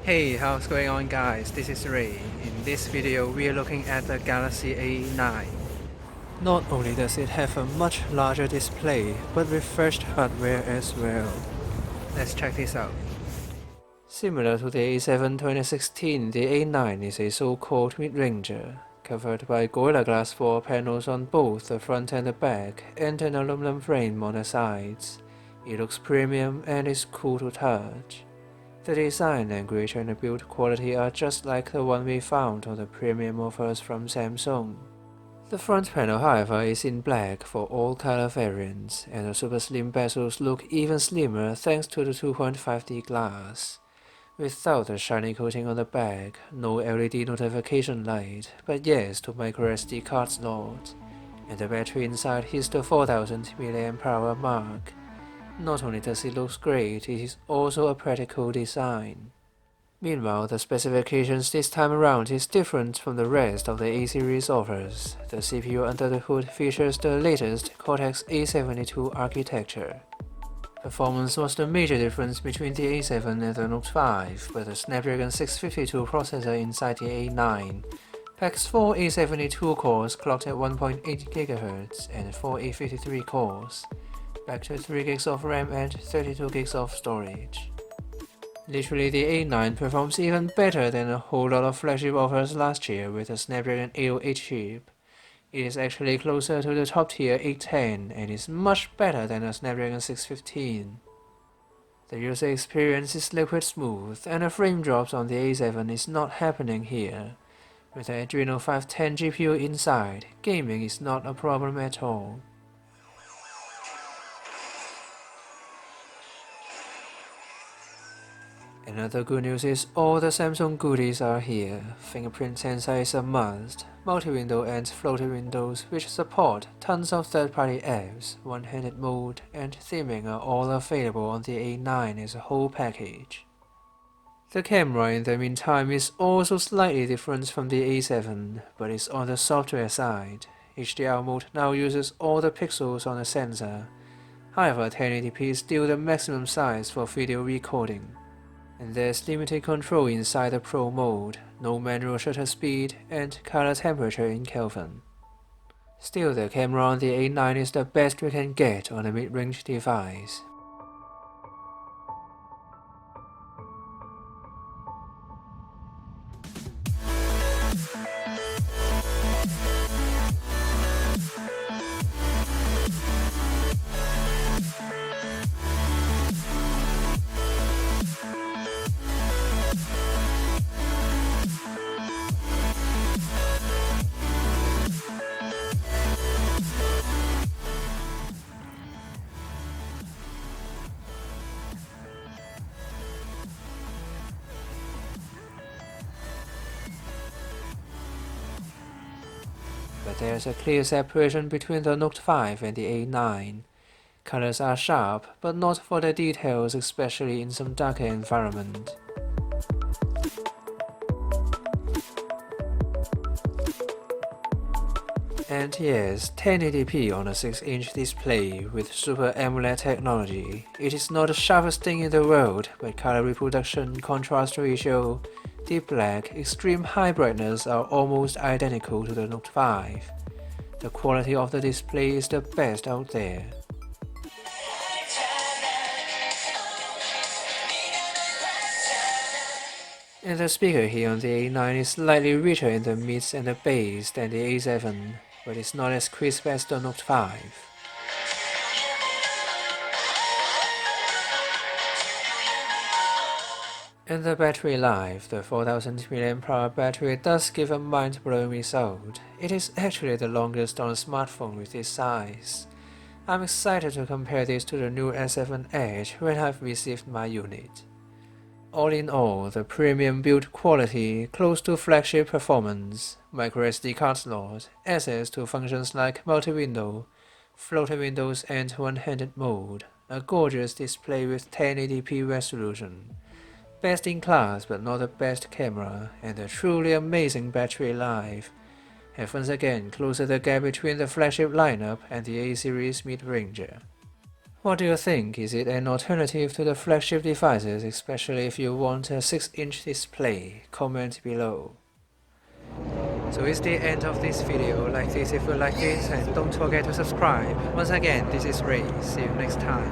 Hey, how's going on guys? This is Ray. In this video we are looking at the Galaxy A9. Not only does it have a much larger display, but refreshed hardware as well. Let's check this out. Similar to the A7 2016, the A9 is a so-called mid-ranger, covered by Gorilla Glass 4 panels on both the front and the back, and an aluminum frame on the sides. It looks premium and is cool to touch. The design language and the build quality are just like the one we found on the premium offers from Samsung. The front panel, however, is in black for all color variants, and the super slim bezels look even slimmer thanks to the 2.5D glass. Without the shiny coating on the back, no LED notification light, but yes to microSD card slot. And the battery inside hits the 4000 mAh mark. Not only does it look great, it is also a practical design. Meanwhile, the specifications this time around is different from the rest of the A-series offers. The CPU under the hood features the latest Cortex-A72 architecture. Performance was the major difference between the A7 and the Note 5, but the Snapdragon 652 processor inside the A9 packs 4 A72 cores clocked at 1.8 GHz and 4 A53 cores, back to 3 GB of RAM and 32 GB of storage. Literally, the A9 performs even better than a whole lot of flagship offers last year with the Snapdragon 808 chip. It is actually closer to the top tier 810 and is much better than the Snapdragon 615. The user experience is liquid smooth, and the frame drops on the A7 is not happening here. With the Adreno 510 GPU inside, gaming is not a problem at all. Another good news is all the Samsung goodies are here. Fingerprint sensor is a must, multi-window and floating windows which support tons of third-party apps, one-handed mode, and theming are all available on the A9 as a whole package. The camera in the meantime is also slightly different from the A7, but is on the software side. HDR mode now uses all the pixels on the sensor. However, 1080p is still the maximum size for video recording. And there's limited control inside the Pro mode, no manual shutter speed, and color temperature in Kelvin. Still, the camera on the A9 is the best we can get on a mid-range device. But there's a clear separation between the Note 5 and the A9. Colors are sharp, but not for the details, especially in some darker environment. And yes, 1080p on a 6-inch display with Super AMOLED technology. It is not the sharpest thing in the world, but color reproduction, contrast ratio, deep black, extreme high brightness are almost identical to the Note 5. The quality of the display is the best out there. And the speaker here on the A9 is slightly richer in the mids and the bass than the A7, but it's not as crisp as the Note 5. And the battery life, the 4000 mAh battery does give a mind-blowing result. It is actually the longest on a smartphone with this size. I'm excited to compare this to the new S7 Edge when I've received my unit. All in all, the premium build quality, close to flagship performance, microSD card slot, access to functions like multi-window, floating windows and one-handed mode, a gorgeous display with 1080p resolution, best in class but not the best camera, and a truly amazing battery life have once again closed the gap between the flagship lineup and the A-series mid-ranger. What do you think? Is it an alternative to the flagship devices, especially if you want a 6-inch display? Comment below. So it's the end of this video. Like this if you like this, and don't forget to subscribe. Once again, this is Ray. See you next time.